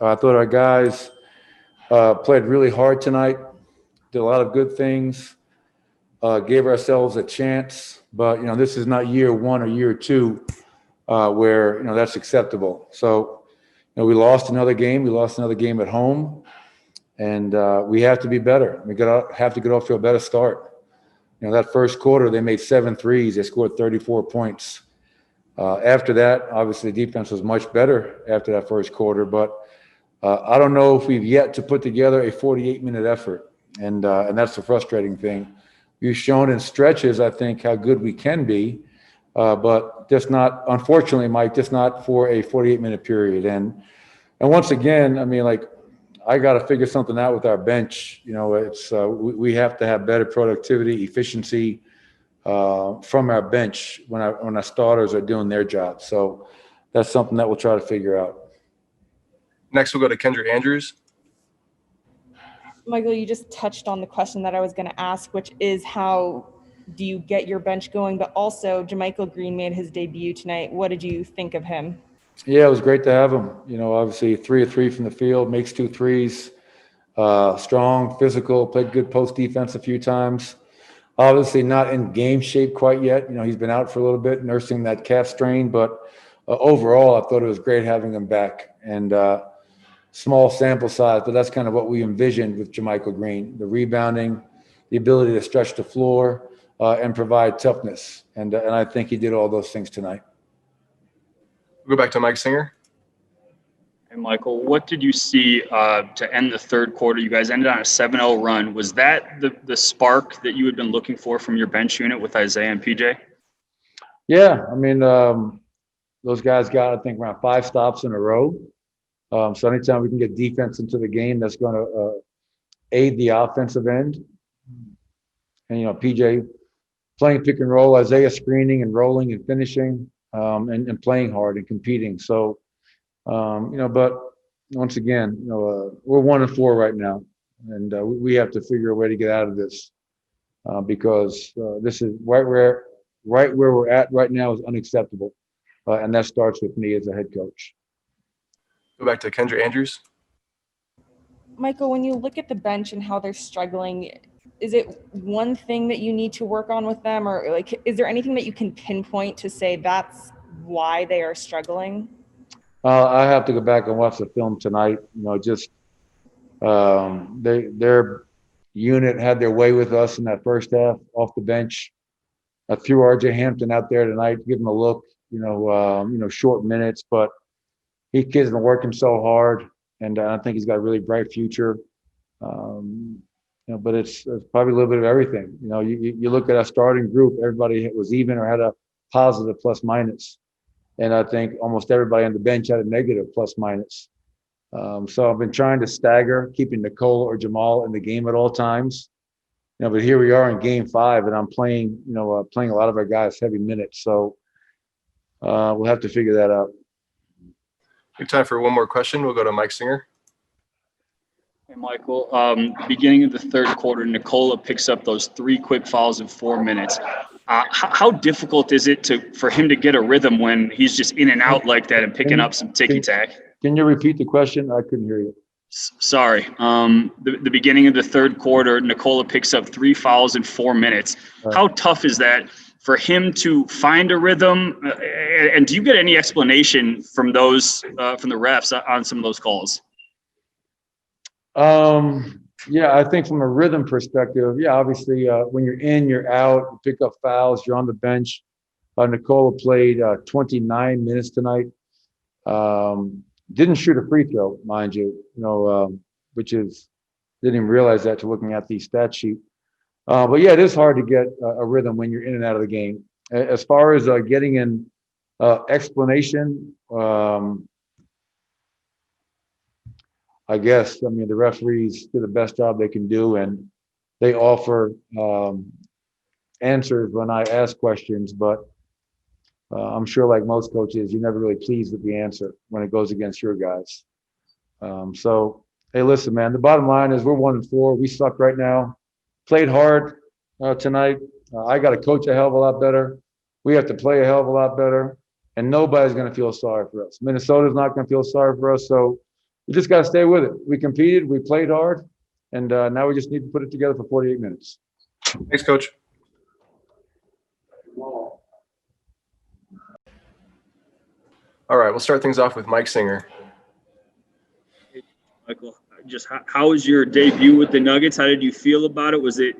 I thought our guys played really hard tonight, did a lot of good things, gave ourselves a chance. But, this is not year one or year two where, that's acceptable. So, we lost another game. We lost another game at home. And we have to be better. Have to get off to a better start. That first quarter, they made 7 threes. They scored 34 points. After that, obviously, the defense was much better after that first quarter. But I don't know if we've yet to put together a 48-minute effort. And that's the frustrating thing. We've shown in stretches, I think, how good we can be. But just not, unfortunately, Mike, just not for a 48-minute period. And once again, I got to figure something out with our bench. It's we have to have better productivity, efficiency from our bench when our starters are doing their job. So that's something that we'll try to figure out. Next, we'll go to Kendra Andrews. Michael, you just touched on the question that I was going to ask, which is how do you get your bench going? But also, JaMychal Green made his debut tonight. What did you think of him? Yeah, it was great to have him. Obviously 3 of 3 from the field, makes 2 threes, strong, physical, played good post defense a few times. Obviously not in game shape quite yet. He's been out for a little bit, nursing that calf strain. But overall, I thought it was great having him back. And small sample size, but that's kind of what we envisioned with JaMychal Green: the rebounding, the ability to stretch the floor, and provide toughness. And I think he did all those things tonight. We'll go back to Mike Singer. Hey, Michael, what did you see to end the third quarter? You guys ended on a 7-0 run. Was that the spark that you had been looking for from your bench unit with Isaiah and PJ? Yeah, those guys got, I think, around 5 stops in a row. So anytime we can get defense into the game, that's going to aid the offensive end. And, PJ playing pick and roll, Isaiah screening and rolling and finishing, and playing hard and competing. So, but once again, we're 1-4 right now, and we have to figure a way to get out of this because this is right where we're at right now is unacceptable, and that starts with me as a head coach. Go back to Kendra Andrews. Michael, when you look at the bench and how they're struggling, is it one thing that you need to work on with them, or is there anything that you can pinpoint to say that's why they are struggling? I have to go back and watch the film tonight. Their unit had their way with us in that first half off the bench. I threw R.J. Hampton out there tonight, give him a look. Short minutes, but kid's been working so hard, and I think he's got a really bright future. But it's probably a little bit of everything. You look at our starting group, everybody was even or had a positive plus minus. And I think almost everybody on the bench had a negative plus minus. So I've been trying to stagger, keeping Nicole or Jamal in the game at all times. But here we are in game 5, and I'm playing a lot of our guys heavy minutes. So we'll have to figure that out. We have time for one more question. We'll go to Mike Singer. Hey, Michael, beginning of the third quarter, Nikola picks up those 3 quick fouls in 4 minutes. How difficult is it for him to get a rhythm when he's just in and out like that and picking up some ticky-tack? Can you repeat the question? I couldn't hear you. Sorry. The beginning of the third quarter, Nikola picks up 3 fouls in 4 minutes. How tough is that for him to find a rhythm? And do you get any explanation from the refs on some of those calls? Yeah, I think from a rhythm perspective, obviously when you're in, you're out, you pick up fouls, you're on the bench. Nikola played 29 minutes tonight. Didn't shoot a free throw, mind you, which is, didn't even realize that till looking at the stat sheet. But yeah, it is hard to get a rhythm when you're in and out of the game. As far as getting an explanation, I guess, the referees do the best job they can do, and they offer answers when I ask questions, but I'm sure like most coaches, you're never really pleased with the answer when it goes against your guys. So, hey, listen, man, the bottom line is we're 1-4. We suck right now. Played hard tonight. I got to coach a hell of a lot better. We have to play a hell of a lot better, and nobody's going to feel sorry for us. Minnesota's not going to feel sorry for us, so we just got to stay with it. We competed, we played hard, and now we just need to put it together for 48 minutes. Thanks, Coach. All right, we'll start things off with Mike Singer. Michael, just how was your debut with the Nuggets? How did you feel about it? Was it,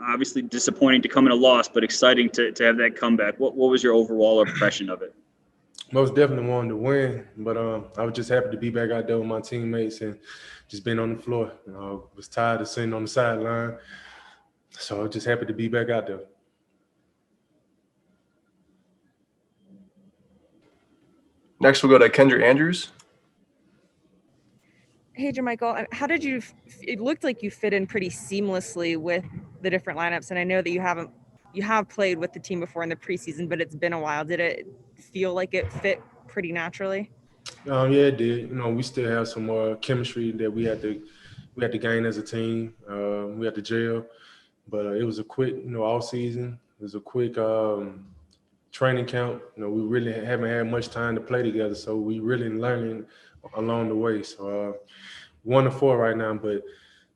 obviously disappointing to come in a loss, but exciting to have that comeback? What was your overall impression of it? Most definitely wanted to win, but I was just happy to be back out there with my teammates and just being on the floor. I was tired of sitting on the sideline, so I was just happy to be back out there. Next, we'll go to Kendra Andrews. Hey, JaMychal, how did you? It looked like you fit in pretty seamlessly with the different lineups, and I know that you have played with the team before in the preseason, but it's been a while. Did it feel like it fit pretty naturally? Yeah, it did. We still have some more chemistry that we had to gain as a team. We had to gel, but it was a quick, off season. It was a quick training camp. We really haven't had much time to play together, so we really learning along the way. So 1-4 right now, but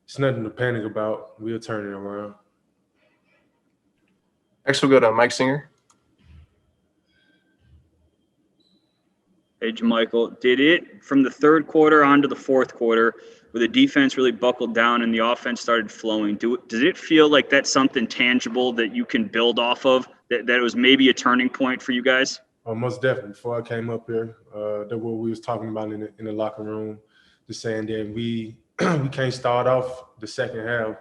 it's nothing to panic about. We'll turn it around. Next, we'll go to Mike Singer. Hey, JaMychal, did it from the third quarter on to the fourth quarter, where the defense really buckled down and the offense started flowing? Does it feel like that's something tangible that you can build off of, that it was maybe a turning point for you guys? Most definitely. Before I came up here, that's what we was talking about in the locker room, just saying that we we can't start off the second half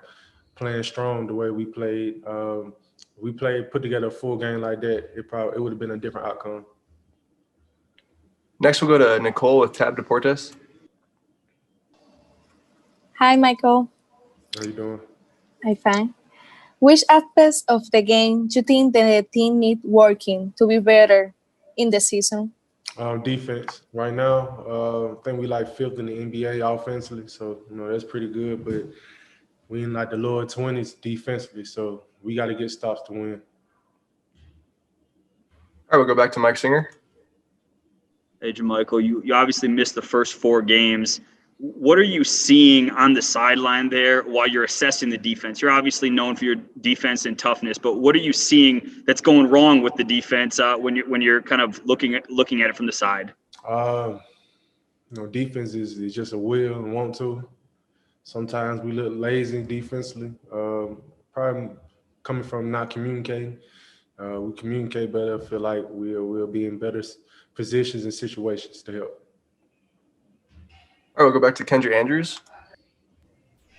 playing strong the way we played. Put together a full game like that, it would have been a different outcome. Next, we'll go to Nicole with Tab Deportes. Hi, Michael. How you doing? I'm fine. Which aspects of the game do you think the team need working to be better in the season? Defense. Right now, I think we like fifth in the NBA offensively, so that's pretty good. But we in like the lower 20s defensively, so we got to get stops to win. All right, we'll go back to Mike Singer. Hey, JaMychal, you obviously missed the first 4 games. What are you seeing on the sideline there while you're assessing the defense? You're obviously known for your defense and toughness, but what are you seeing that's going wrong with the defense when you're kind of looking at it from the side? Defense is just a will and want to. Sometimes we look lazy defensively. Probably coming from not communicating. We communicate better. I feel like we'll be in better positions and situations to help. All right, we'll go back to Kendra Andrews.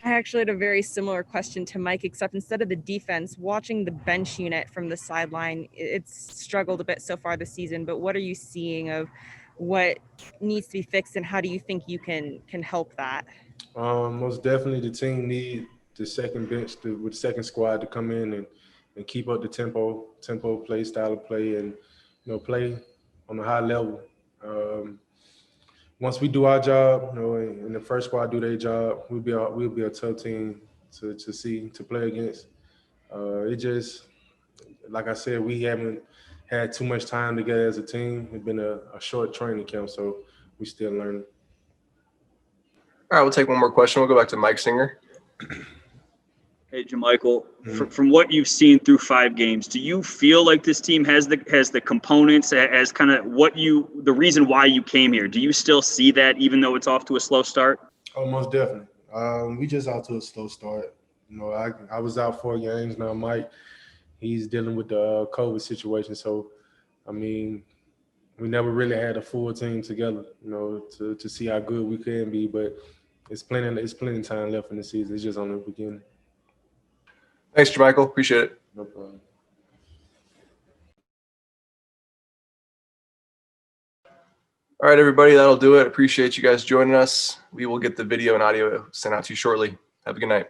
I actually had a very similar question to Mike, except instead of the defense, watching the bench unit from the sideline, it's struggled a bit so far this season. But what are you seeing of what needs to be fixed, and how do you think you can help that? Most definitely, the team need the second bench with the second squad to come in and keep up the tempo play, style of play, and play on a high level. Once we do our job, and the first squad do their job, we'll be a tough team to play against. It just, like I said, we haven't had too much time together as a team. It's been a short training camp, so we still learning. All right, we'll take one more question. We'll go back to Mike Singer. Hey, JaMychal, from what you've seen through 5 games, do you feel like this team has the components as kind of the reason why you came here? Do you still see that even though it's off to a slow start? Oh, most definitely. We just out to a slow start. I was out 4 games now. Mike, he's dealing with the COVID situation. So, I mean, we never really had a full team together, to see how good we can be. But it's plenty of time left in the season. It's just on the beginning. Thanks, JaMychal. Appreciate it. No problem. All right, everybody, that'll do it. Appreciate you guys joining us. We will get the video and audio sent out to you shortly. Have a good night.